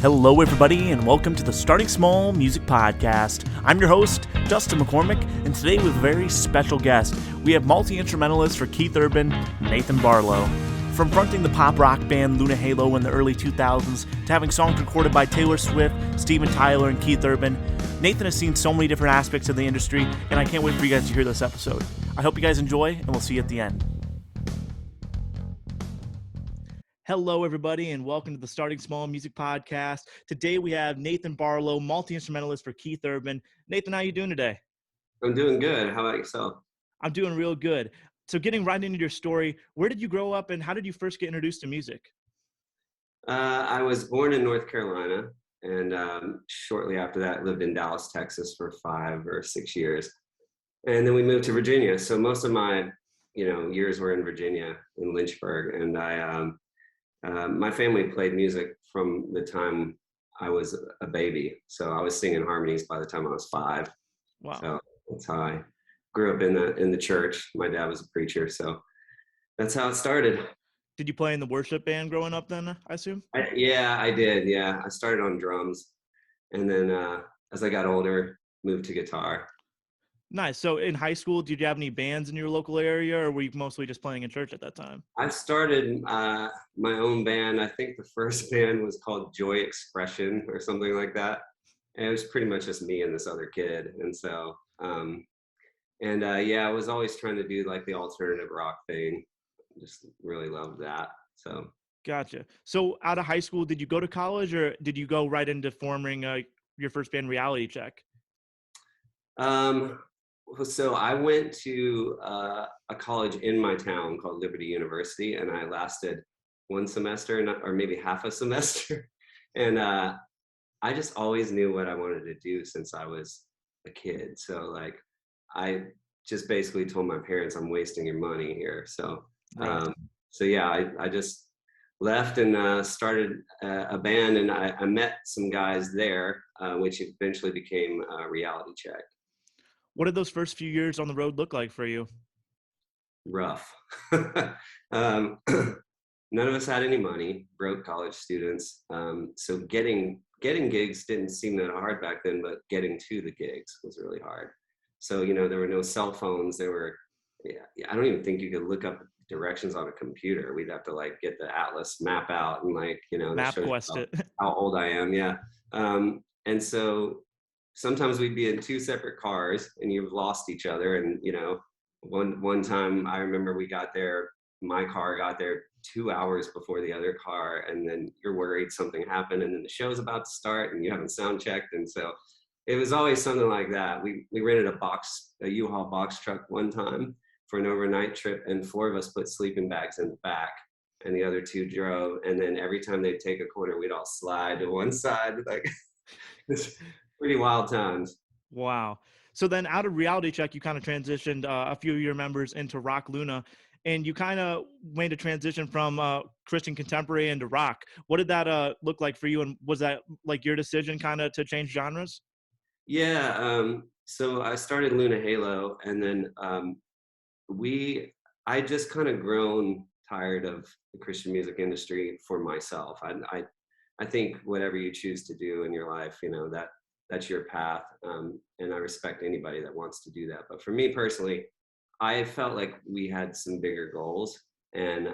Hello, everybody, and welcome to the Starting Small Music Podcast. I'm your host, Justin McCormick, and today with a very special guest. We have multi-instrumentalist for Keith Urban, Nathan Barlowe. From fronting the pop rock band Luna Halo in the early 2000s to having songs recorded by Taylor Swift, Steven Tyler, and Keith Urban, Nathan has seen so many different aspects of the industry, and I can't wait for you guys to hear this episode. I hope you guys enjoy, and we'll see you at the end. Hello, everybody, and welcome to the Starting Small Music Podcast. Today we have Nathan Barlowe, multi-instrumentalist for Keith Urban. Nathan, how you doing today? I'm doing good. How about yourself? I'm doing real good. So getting right into your story, where did you grow up and how did you first get introduced to music? I was born in North Carolina, and shortly after that lived in Dallas, Texas for 5 or 6 years. And then we moved to Virginia. So most of my, years were in Virginia, in Lynchburg. And my family played music from the time I was a baby. So I was singing harmonies by the time I was 5. Wow. So that's how I grew up in the church. My dad was a preacher, so that's how it started. Did you play in the worship band growing up then, I assume? Yeah, I did. Yeah, I started on drums, and then as I got older, moved to guitar. Nice. So in high school, did you have any bands in your local area, or were you mostly just playing in church at that time? I started my own band. I think the first band was called Joy Expression or something like that. And it was pretty much just me and this other kid. And so, I was always trying to do like the alternative rock thing. Just really loved that. So. Gotcha. So out of high school, did you go to college or did you go right into forming your first band, Reality Check? So I went to a college in my town called Liberty University, and I lasted one semester or maybe half a semester. And I just always knew what I wanted to do since I was a kid. So like, I just basically told my parents, I'm wasting your money here. So, Right. I just left and started a band, and I met some guys there, which eventually became Reality Check. What did those first few years on the road look like for you? Rough. None of us had any money, broke college students. So getting gigs didn't seem that hard back then, but getting to the gigs was really hard. So, there were no cell phones. I don't even think you could look up directions on a computer. We'd have to like get the Atlas map out and MapQuest it. how old I am. Yeah. And so sometimes we'd be in 2 separate cars and you've lost each other. And, one time I remember my car got there 2 hours before the other car, and then you're worried something happened, and then the show's about to start and you haven't sound checked. And so it was always something like that. We rented a U-Haul box truck one time for an overnight trip, and 4 of us put sleeping bags in the back and the other 2 drove. And then every time they'd take a corner, we'd all slide to one side. Like, it's pretty wild times. Wow. So then out of Reality Check, you kind of transitioned a few of your members into Rock Luna, and you kind of made a transition from Christian contemporary into rock. What did that look like for you? And was that like your decision kind of to change genres? Yeah. So I started Luna Halo, and then I just kind of grown tired of the Christian music industry for myself. I think whatever you choose to do in your life, that's your path. And I respect anybody that wants to do that. But for me personally, I felt like we had some bigger goals and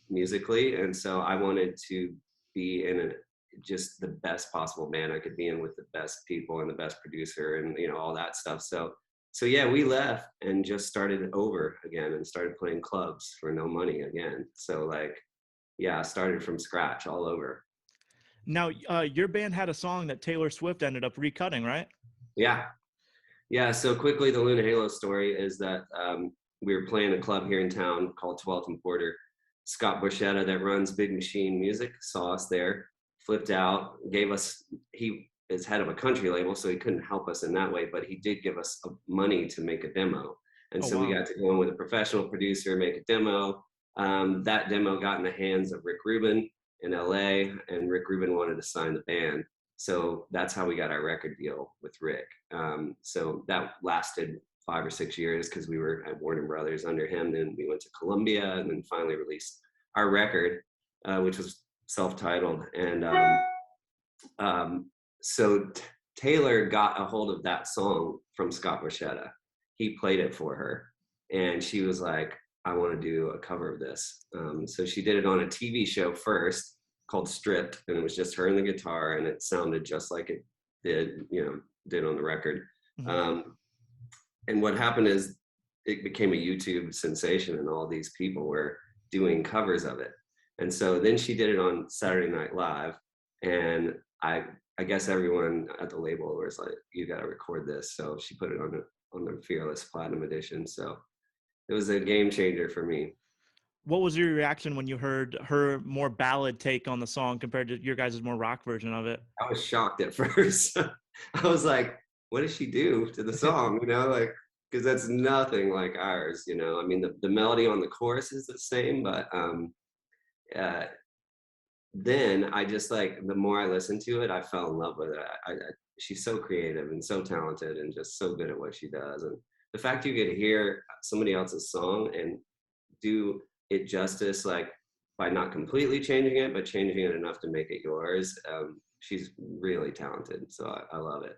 musically. And so I wanted to be in just the best possible band I could be in with the best people and the best producer and, all that stuff. So yeah, we left and just started over again and started playing clubs for no money again. So I started from scratch all over. Now, your band had a song that Taylor Swift ended up recutting, right? Yeah. So quickly, the Luna Halo story is that we were playing a club here in town called 12th and Porter. Scott Borchetta, that runs Big Machine Music, saw us there, flipped out, he is head of a country label, so he couldn't help us in that way, but he did give us money to make a demo. And we got to go in with a professional producer, make a demo. That demo got in the hands of Rick Rubin in LA, and Rick Rubin wanted to sign the band. So that's how we got our record deal with Rick. So that lasted 5 or 6 years because we were at Warner Brothers under him. Then we went to Columbia and then finally released our record, which was self-titled. And So Taylor got a hold of that song from Scott Borchetta. He played it for her, and she was like, I want to do a cover of this. So she did it on a TV show first called Stripped, and it was just her and the guitar, and it sounded just like it did on the record. Mhm. And what happened is it became a YouTube sensation, and all these people were doing covers of it. And so then she did it on Saturday Night Live, and I guess everyone at the label was like, "You got to record this." So she put it on the Fearless Platinum Edition. So it was a game changer for me. What was your reaction when you heard her more ballad take on the song compared to your guys' more rock version of it? I was shocked at first. I was like, "What did she do to the song?" Like, because that's nothing like ours. I mean, the melody on the chorus is the same, but uh, then I just like the more I listened to it, I fell in love with it. She's so creative and so talented and just so good at what she does. And the fact you could hear somebody else's song and do it justice, like by not completely changing it, but changing it enough to make it yours. She's really talented, so I love it.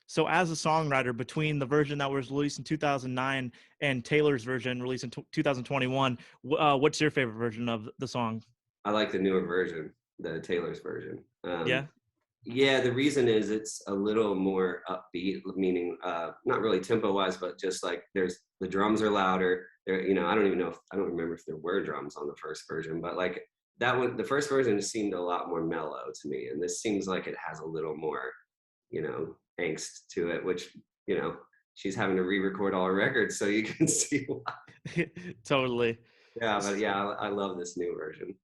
So as a songwriter, between the version that was released in 2009 and Taylor's version released in 2021, what's your favorite version of the song? I like the newer version, the Taylor's version. Yeah. Yeah, the reason is it's a little more upbeat, meaning not really tempo wise, but just like there's the drums are louder. I don't even know I don't remember if there were drums on the first version, but like that one, the first version seemed a lot more mellow to me, and this seems like it has a little more, angst to it, which she's having to re-record all her records, so you can see why. Totally. Yeah, but yeah, I love this new version.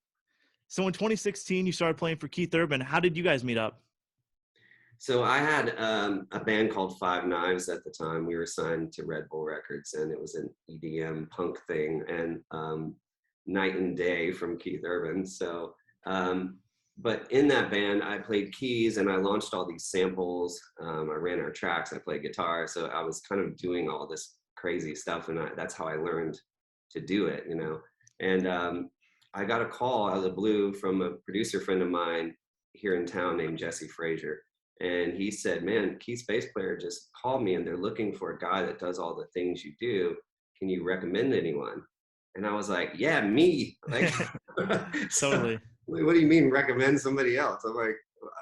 So in 2016, you started playing for Keith Urban. How did you guys meet up? So I had a band called Five Knives at the time. We were signed to Red Bull Records, and it was an EDM punk thing, and Night and Day from Keith Urban. So, but in that band, I played keys and I launched all these samples. I ran our tracks. I played guitar. So I was kind of doing all this crazy stuff, and that's how I learned to do it, And I got a call out of the blue from a producer friend of mine here in town named Jesse Frazier. And he said, "Man, Keith's bass player just called me and they're looking for a guy that does all the things you do. Can you recommend anyone?" And I was like, "Yeah, me." Like, so, Totally. what do you mean recommend somebody else? I'm like,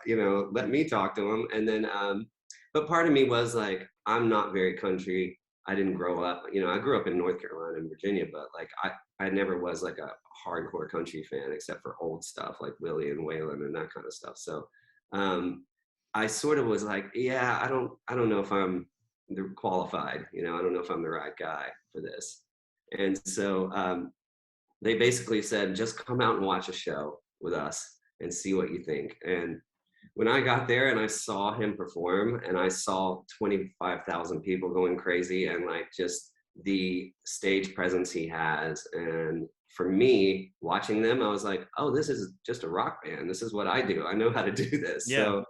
let me talk to him. And then, but part of me was like, I'm not very country. I didn't grow up, I grew up in North Carolina and Virginia, but like, I never was like a hardcore country fan except for old stuff like Willie and Waylon and that kind of stuff. So, I sort of was like, yeah, I don't know if I'm qualified, I don't know if I'm the right guy for this. And so they basically said, just come out and watch a show with us and see what you think. And when I got there and I saw him perform and I saw 25,000 people going crazy and like just the stage presence he has, and for me watching them, I was like, oh, this is just a rock band. This is what I do. I know how to do this. Yeah. So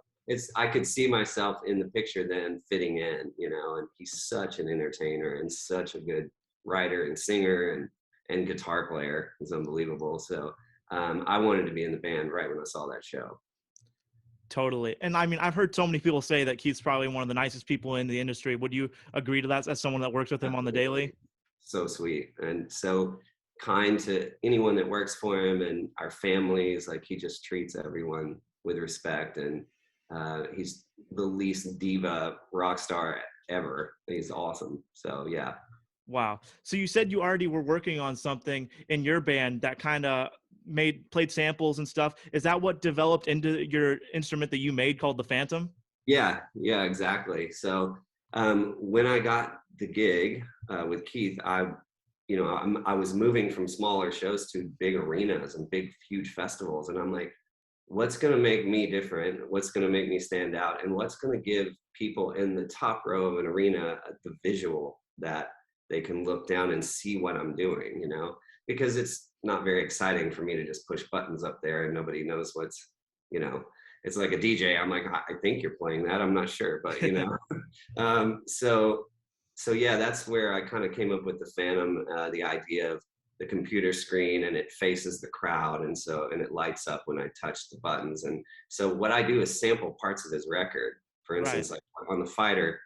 I could see myself in the picture then fitting in, and he's such an entertainer and such a good writer and singer and guitar player. He's unbelievable. So I wanted to be in the band right when I saw that show. Totally. And I mean, I've heard so many people say that Keith's probably one of the nicest people in the industry. Would you agree to that as someone that works with him on the daily? So sweet and so kind to anyone that works for him and our families. Like he just treats everyone with respect, and he's the least diva rock star ever. He's awesome. So yeah. Wow. So you said you already were working on something in your band that kind of played samples and stuff. Is that what developed into your instrument that you made called the Phantom? Yeah, exactly. So when I got the gig with Keith, I was moving from smaller shows to big arenas and big, huge festivals. And I'm like, what's going to make me different? What's going to make me stand out? And what's going to give people in the top row of an arena the visual that they can look down and see what I'm doing, because it's not very exciting for me to just push buttons up there and nobody knows what's, it's like a DJ. I'm like, I think you're playing that. I'm not sure, but so yeah, that's where I kind of came up with the Phantom, the idea of the computer screen and it faces the crowd, and it lights up when I touch the buttons. And so what I do is sample parts of his record. For Right. instance, like on the Fighter,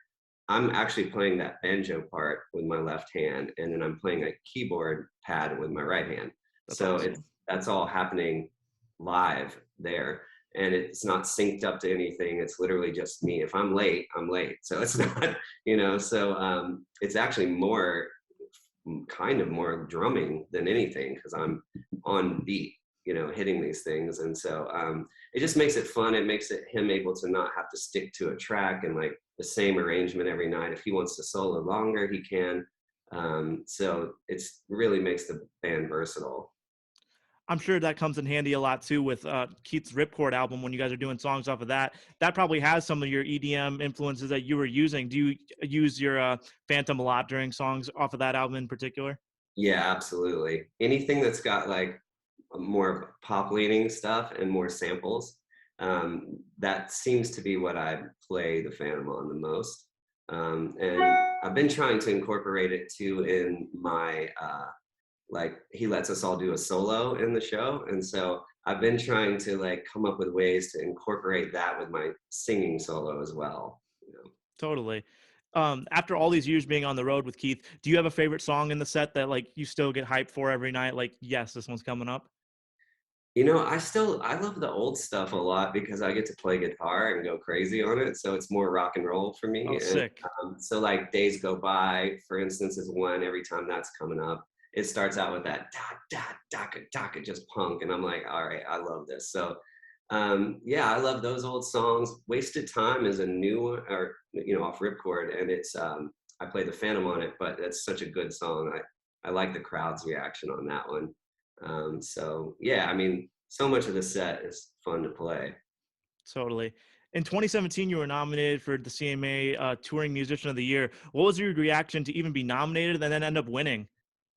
I'm actually playing that banjo part with my left hand, and then I'm playing a keyboard pad with my right hand. That's So it's awesome. that's all happening live there, and it's not synced up to anything. It's literally just me. If I'm late, I'm late. So it's not, So it's actually more kind of more drumming than anything because I'm on beat, hitting these things. And so it just makes it fun. It makes it him able to not have to stick to a track and like the same arrangement every night. If he wants to solo longer, he can. So it's really makes the band versatile. I'm sure that comes in handy a lot too with Keith's Ripcord album when you guys are doing songs off of that. That probably has some of your EDM influences that you were using. Do you use your Phantom a lot during songs off of that album in particular? Yeah, absolutely. Anything that's got like more pop leaning stuff and more samples, that seems to be what I play the Phantom on the most. And I've been trying to incorporate it too in my like he lets us all do a solo in the show, and so I've been trying to like come up with ways to incorporate that with my singing solo as well. Totally. After all these years being on the road with Keith, do you have a favorite song in the set that like you still get hyped for every night? Like, yes, this one's coming up. I love the old stuff a lot because I get to play guitar and go crazy on it. So it's more rock and roll for Oh, me. And sick. so like Days Go By, for instance, is one every time that's coming up. It starts out with that da da da da just punk, and I'm like, all right, I love this. So yeah, I love those old songs. Wasted Time is a new one, or off Ripcord, and it's I play the Phantom on it, but it's such a good song. I like the crowd's reaction on that one. So yeah, I mean, so much of the set is fun to play. Totally. In 2017, you were nominated for the CMA Touring Musician of the Year. What was your reaction to even be nominated and then end up winning?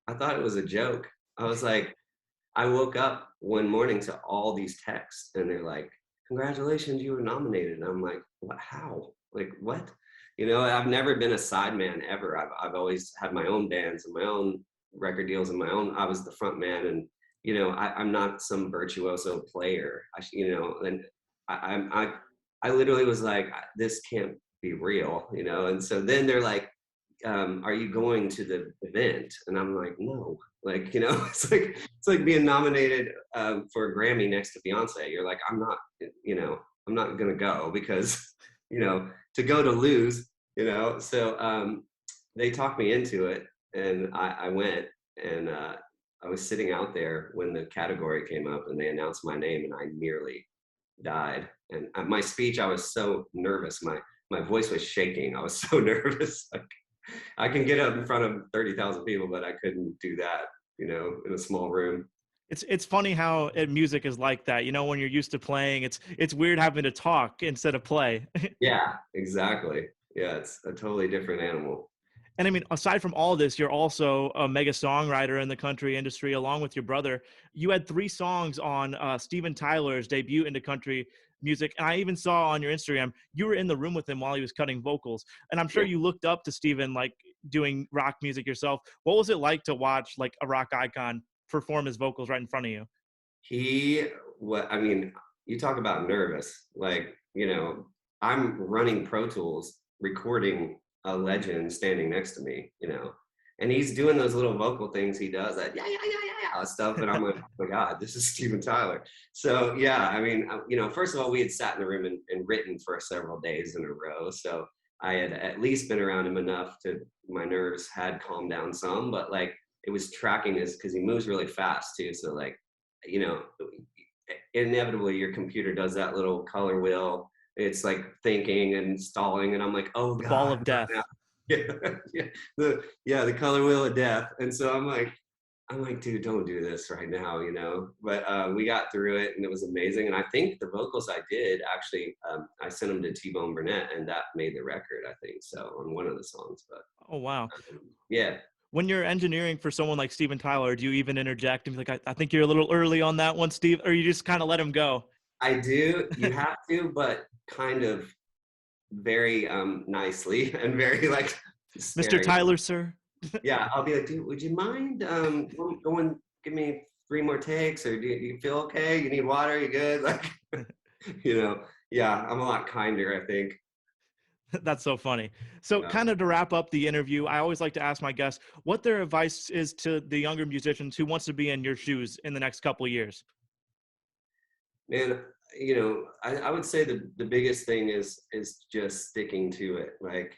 I thought it was a joke. I was like, I woke up one morning to all these texts, and they're like, "Congratulations, you were nominated." And I'm like, "What? How? Like what?" I've never been a sideman ever. I've always had my own bands and my own record deals and my own. I was the front man, and I'm not some virtuoso player. And I literally was like, "This can't be real," And so then they're like, "Are you going to the event?" And I'm like, "No." Like, it's like being nominated for a Grammy next to Beyonce. You're like, I'm not gonna go because, to go to lose, So they talked me into it, and I went, and I was sitting out there when the category came up, and they announced my name, and I nearly died. And my speech, I was so nervous. My voice was shaking. I was so nervous. Like, I can get up in front of 30,000 people, but I couldn't do that, in a small room. It's funny how music is like that. When you're used to playing, it's weird having to talk instead of play. Yeah, exactly. Yeah, it's a totally different animal. And I mean, aside from all this, you're also a mega songwriter in the country industry, along with your brother. You had 3 songs on Steven Tyler's debut into country music. And I even saw on your Instagram, you were in the room with him while he was cutting vocals. And I'm sure Yeah. you looked up to Steven, like doing rock music yourself. What was it like to watch like a rock icon perform his vocals right in front of you? I mean, you talk about nervous. Like, I'm running Pro Tools, recording a legend standing next to me, and he's doing those little vocal things he does, that yeah stuff, and I'm like, oh my god, this is Steven Tyler. So yeah, I mean, first of all, we had sat in the room and written for several days in a row, so I had at least been around him enough to my nerves had calmed down some, but like it was tracking his because he moves really fast too, so like you know inevitably your computer does that little color wheel. It's like thinking and stalling, and I'm like, oh The ball god, of not death. now. Yeah, the color wheel of death. And so I'm like, dude, don't do this right now, But we got through it, and it was amazing. And I think the vocals I did actually, I sent them to T-Bone Burnett, and that made the record, I think so, on one of the songs. But Oh, wow. yeah, When you're engineering for someone like Steven Tyler, do you even interject and be like, I think you're a little early on that one, Steve, or you just kind of let him go? I do. You have to, but kind of very nicely and very like Mr. sparing. Tyler, sir? Yeah, I'll be like, dude, would you mind going give me 3 more takes, or do you feel okay? You need water? You good? Like, yeah, I'm a lot kinder, I think. That's so funny. So, Yeah. kind of to wrap up the interview, I always like to ask my guests what their advice is to the younger musicians who wants to be in your shoes in the next couple of years. Man, I would say the biggest thing is just sticking to it. Like,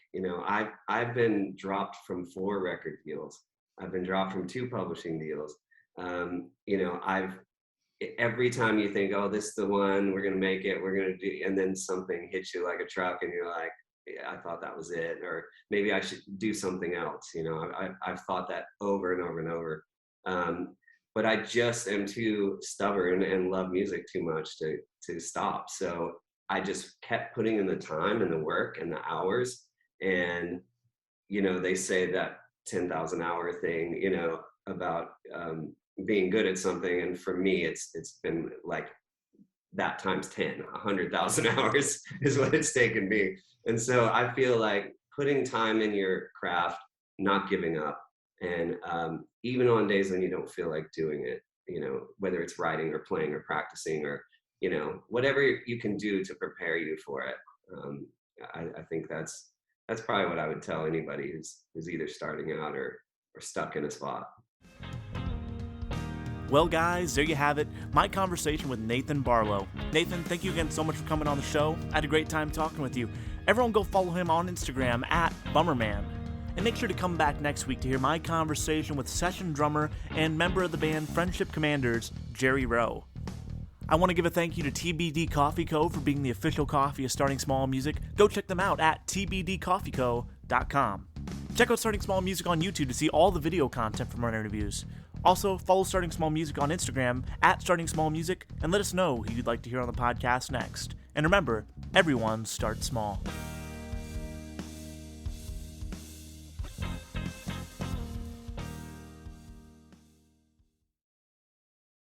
I've been dropped from 4 record deals. I've been dropped from 2 publishing deals. I've every time you think, oh, this is the one, we're gonna make it, we're gonna do, and then something hits you like a truck, and you're like, yeah, I thought that was it, or maybe I should do something else. I've thought that over and over and over. But I just am too stubborn and love music too much to stop. So I just kept putting in the time and the work and the hours. And they say that 10,000 hour thing, about being good at something. And for me, it's been like that times 10, 100,000 hours is what it's taken me. And so I feel like putting time in your craft, not giving up, and even on days when you don't feel like doing it, whether it's writing or playing or practicing, or whatever you can do to prepare you for it. I think that's probably what I would tell anybody who's either starting out or stuck in a spot. Well, guys, there you have it. My conversation with Nathan Barlowe. Nathan, thank you again so much for coming on the show. I had a great time talking with you. Everyone go follow him on Instagram at Bummerman. And make sure to come back next week to hear my conversation with session drummer and member of the band Friendship Commanders, Jerry Rowe. I want to give a thank you to TBD Coffee Co. for being the official coffee of Starting Small Music. Go check them out at tbdcoffeeco.com. Check out Starting Small Music on YouTube to see all the video content from our interviews. Also, follow Starting Small Music on Instagram at Starting Small Music and let us know who you'd like to hear on the podcast next. And remember, everyone starts small.